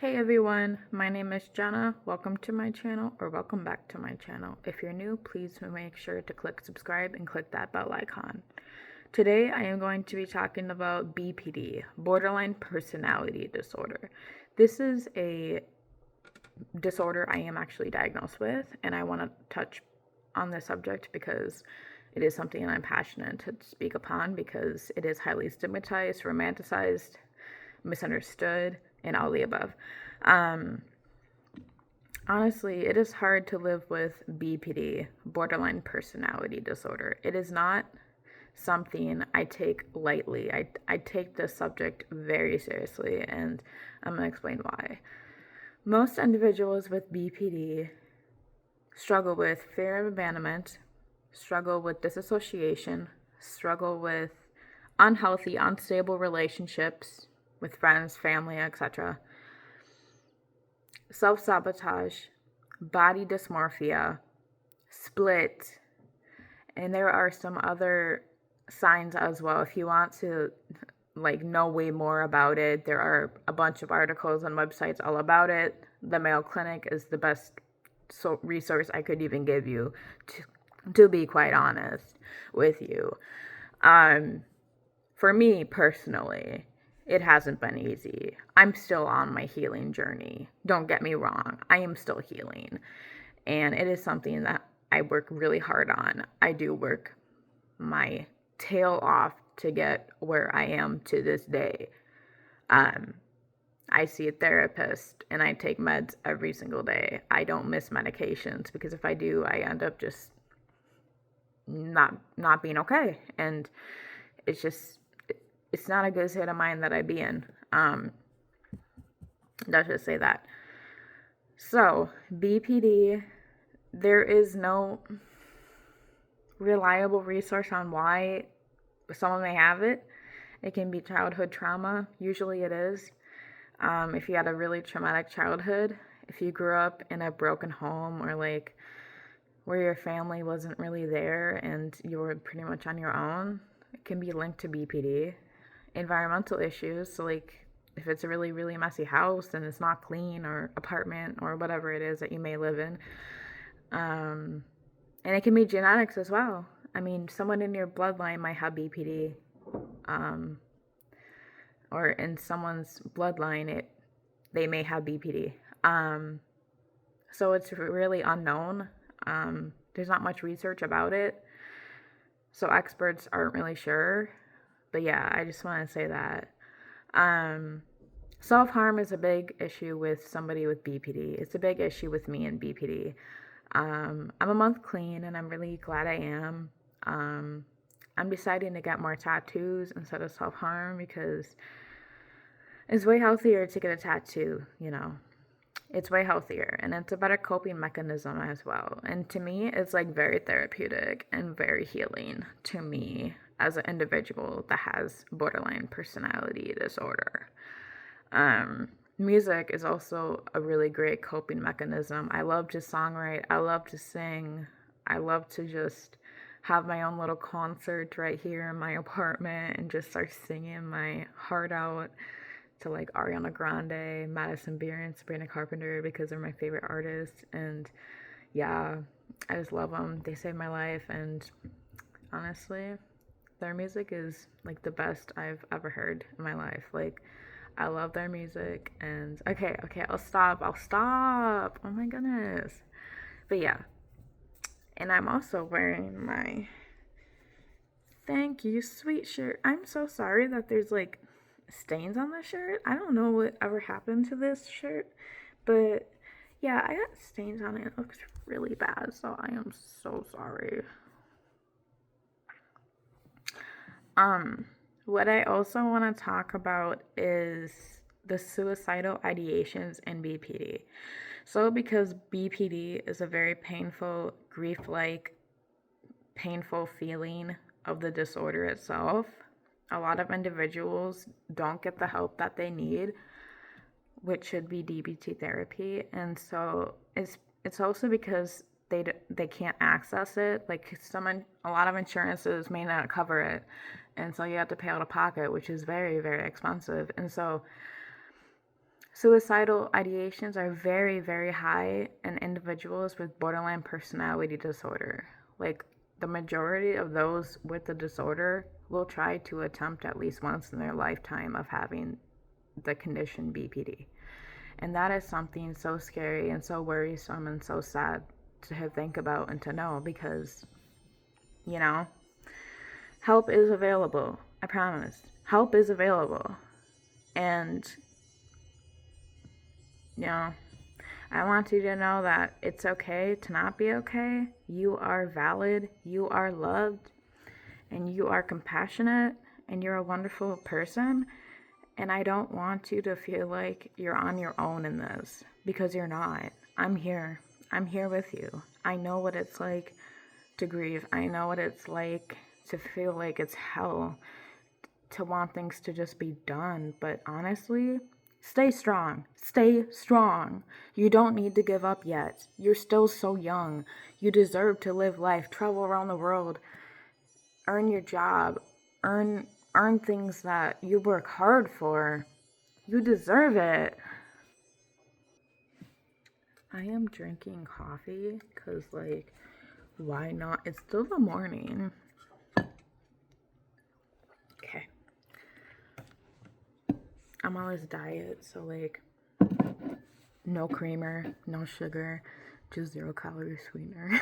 Hey everyone, my name is Jenna. Welcome to my channel, or welcome back to my channel. If you're new, please make sure to click subscribe and click that bell icon. Today I am going to be talking about BPD, borderline personality disorder. This is a disorder I am actually diagnosed with, and I want to touch on this subject because it is something I'm passionate to speak upon because it is highly stigmatized, romanticized, misunderstood, and all the above. Honestly, it is hard to live with BPD, borderline personality disorder. It is not something I take lightly. I take this subject very seriously, and I'm going to explain why. Most individuals with BPD struggle with fear of abandonment, struggle with disassociation, struggle with unhealthy, unstable relationships with friends, family, etc., self-sabotage, body dysmorphia, split, and there are some other signs as well. If you want to know way more about it, there are a bunch of articles on websites all about it. The Mayo Clinic is the best resource I could even give you, to be quite honest with you. For me personally, it hasn't been easy. I'm still on my healing journey. Don't get me wrong, I am still healing. And it is something that I work really hard on. I do work my tail off to get where I am to this day. I see a therapist and I take meds every single day. I don't miss medications because if I do, I end up just not being okay. And it's not a good state of mind that I be in. Let's just say that. So, BPD, there is no reliable resource on why someone may have it. It can be childhood trauma. Usually it is. If you had a really traumatic childhood, if you grew up in a broken home or where your family wasn't really there and you were pretty much on your own, it can be linked to BPD. Environmental issues, so if it's a really, really messy house and it's not clean, or apartment, or whatever it is that you may live in. And it can be genetics as well. I mean, someone in your bloodline might have BPD. Or in someone's bloodline, they may have BPD. So it's really unknown. There's not much research about it. So experts aren't really sure. But yeah, I just want to say that. Self-harm is a big issue with somebody with BPD. It's a big issue with me and BPD. I'm a month clean, and I'm really glad I am. I'm deciding to get more tattoos instead of self-harm because it's way healthier to get a tattoo, It's way healthier, and it's a better coping mechanism as well. And to me, it's very therapeutic and very healing to me as an individual that has borderline personality disorder. Music is also a really great coping mechanism. I love to songwrite. I love to sing. I love to just have my own little concert right here in my apartment and just start singing my heart out to Ariana Grande, Madison Beer, and Sabrina Carpenter because they're my favorite artists. And yeah, I just love them. They saved my life, and honestly, their music is the best I've ever heard in my life. I love their music. And okay, I'll stop. Oh my goodness. But yeah. And I'm also wearing my Thank You Sweet shirt. I'm so sorry that there's stains on the shirt. I don't know what ever happened to this shirt, but yeah, I got stains on it. It looks really bad, so I am so sorry. What I also want to talk about is the suicidal ideations in BPD. So because BPD is a very painful, grief-like, painful feeling of the disorder itself, a lot of individuals don't get the help that they need, which should be DBT therapy. And so it's also because they can't access it. A lot of insurances may not cover it, and so you have to pay out of pocket, which is very, very expensive. And so Suicidal ideations are very, very high in individuals with borderline personality disorder. Like, the majority of those with the disorder will try to attempt at least once in their lifetime of having the condition BPD. And that is something so scary and so worrisome and so sad to think about and to know, because, you know, help is available. I promise. Help is available. And, you know, I want you to know that it's okay to not be okay. You are valid, you are loved, and you are compassionate, and you're a wonderful person. And I don't want you to feel like you're on your own in this, because you're not. I'm here. I'm here with you. I know what it's like to grieve. I know what it's like to feel like it's hell, to want things to just be done. But honestly, stay strong. Stay strong. You don't need to give up yet. You're still so young. You deserve to live life, travel around the world, earn your job, earn things that you work hard for. You deserve it. I am drinking coffee because, like, why not? It's still the morning. Okay. I'm on this diet, so, like, no creamer, no sugar, just 0-calorie sweetener.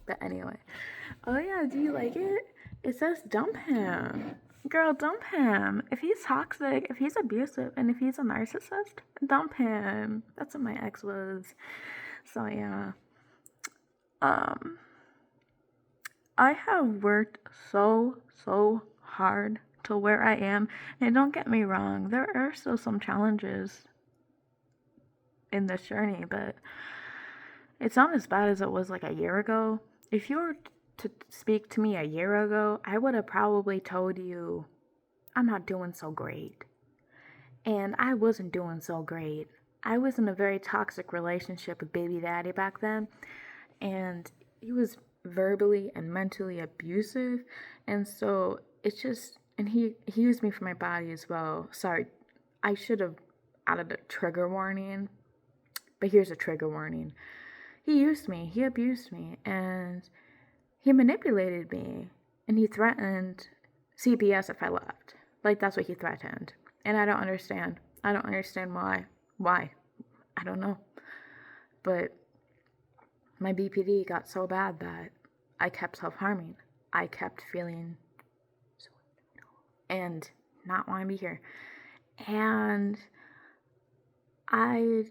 But anyway. Oh yeah, do you like it? It says dump him. Girl, dump him. If he's toxic, if he's abusive, and if he's a narcissist, dump him. That's what my ex was. So yeah. I have worked so hard to where I am. And don't get me wrong, there are still some challenges in this journey, but it's not as bad as it was like a year ago. If you were to speak to me a year ago, I would have probably told you I'm not doing so great. And I wasn't doing so great. I was in a very toxic relationship with baby daddy back then, and he was verbally and mentally abusive. And so it's just, and he used me for my body as well. Sorry, I should have added a trigger warning, but here's a trigger warning. He used me, he abused me, and he manipulated me, and he threatened CPS if I left. Like, that's what he threatened. And I don't understand. I don't understand why. Why? I don't know. But my BPD got so bad that I kept self-harming. I kept feeling so and not wanting to be here. And I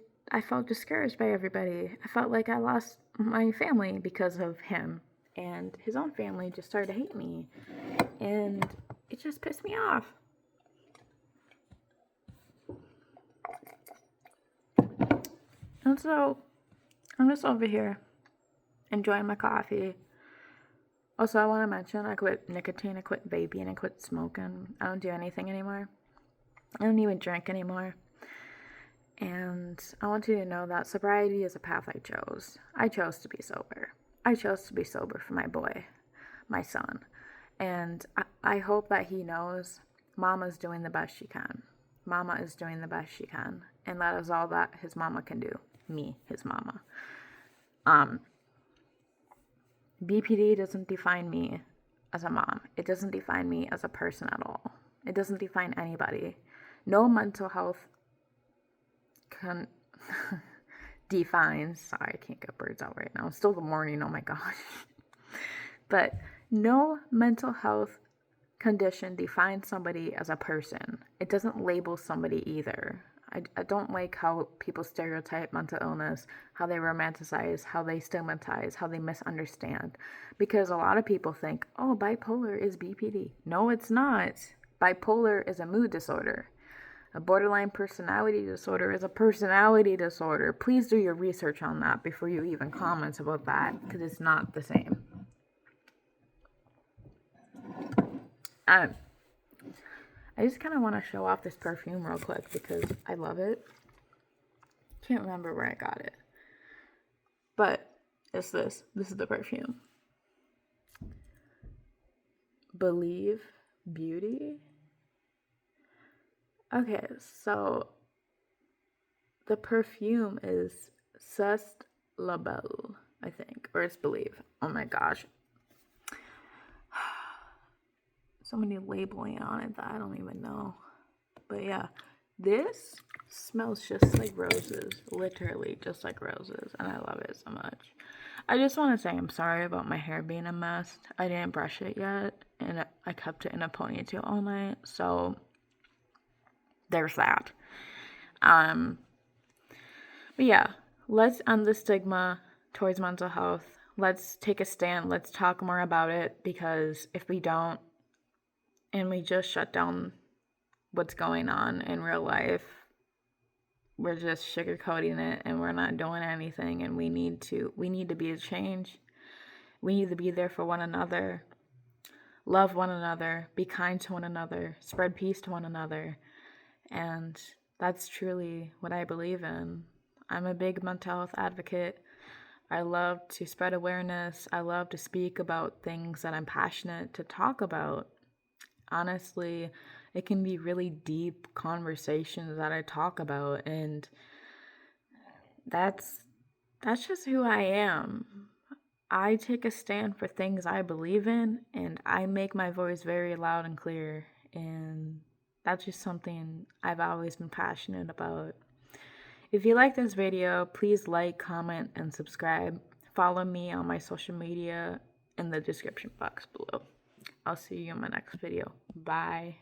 felt discouraged by everybody. I felt like I lost my family because of him. And his own family just started to hate me. And it just pissed me off. And so I'm just over here enjoying my coffee. Also, I want to mention I quit nicotine, I quit vaping, I quit smoking. I don't do anything anymore. I don't even drink anymore. And I want you to know that sobriety is a path I chose. I chose to be sober. I chose to be sober for my boy, my son. And I hope that he knows Mama's doing the best she can. Mama is doing the best she can. And that is all that his mama can do. Me, his mama. BPD doesn't define me as a mom. It doesn't define me as a person at all. It doesn't define anybody. No mental health defines, sorry, I can't get words out right now. It's still the morning, oh my gosh. But no mental health condition defines somebody as a person. It doesn't label somebody either. I don't like how people stereotype mental illness, how they romanticize, how they stigmatize, how they misunderstand. Because a lot of people think, oh, bipolar is BPD. No, it's not. Bipolar is a mood disorder. A borderline personality disorder is a personality disorder. Please do your research on that before you even comment about that, because it's not the same. I just kind of want to show off this perfume real quick because I love it. Can't remember where I got it. But it's this. This is the perfume. Believe Beauty. Okay, so the perfume is Cest Label, I think, or it's Believe. Oh my gosh. So many labeling on it that I don't even know. But yeah, this smells just like roses, literally just like roses, and I love it so much. I just want to say I'm sorry about my hair being a mess. I didn't brush it yet, and I kept it in a ponytail all night, so there's that. Um, but yeah, let's end the stigma towards mental health. Let's take a stand. Let's talk more about it, because if we don't, and we just shut down what's going on in real life, we're just sugarcoating it and we're not doing anything, and we need to be a change. We need to be there for one another, love one another, be kind to one another, spread peace to one another. And that's truly what I believe in. I'm a big mental health advocate. I love to spread awareness. I love to speak about things that I'm passionate to talk about. Honestly, it can be really deep conversations that I talk about, and that's just who I am. I take a stand for things I believe in, and I make my voice very loud and clear, and that's just something I've always been passionate about. If you like this video, please like, comment, and subscribe. Follow me on my social media in the description box below. I'll see you in my next video. Bye.